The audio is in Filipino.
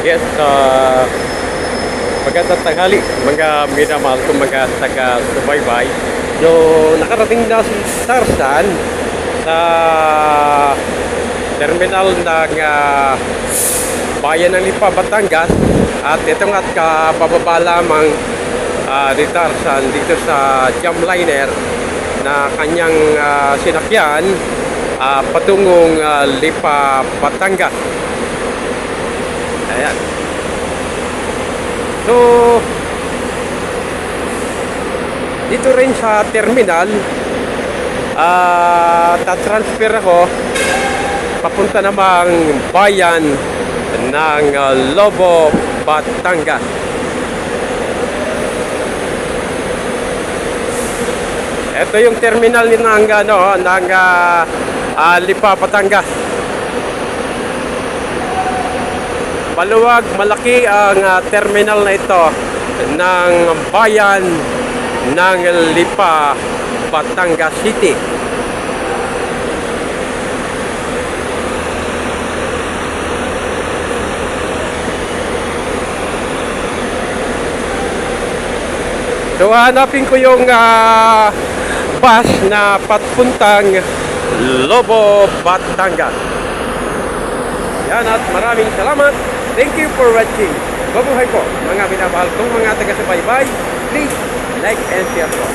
Yes, magandang tanghali mga minamahal kong mga taga-subaybay. So, nakarating na si Tarzan sa terminal ng bayan ng Lipa, Batangas. At ito nga kabababa lamang ni Tarzan dito sa Jamliner na kanyang sinakyan patungong Lipa, Batangas. Ayan. So, dito rin sa terminal, tatransfer ako papunta namang bayan ng Lobo, Batangas. Ito yung terminal ng Lipa, Batangas. Maluwag, malaki ang terminal na ito ng bayan ng Lipa, Batangas City. So hanapin ko yung bus na papuntang Lobo, Batangas. Yan, at maraming salamat. Thank you for watching. Mabuhay po mga minamahal kong mga taga-subaybay. Please like and share po.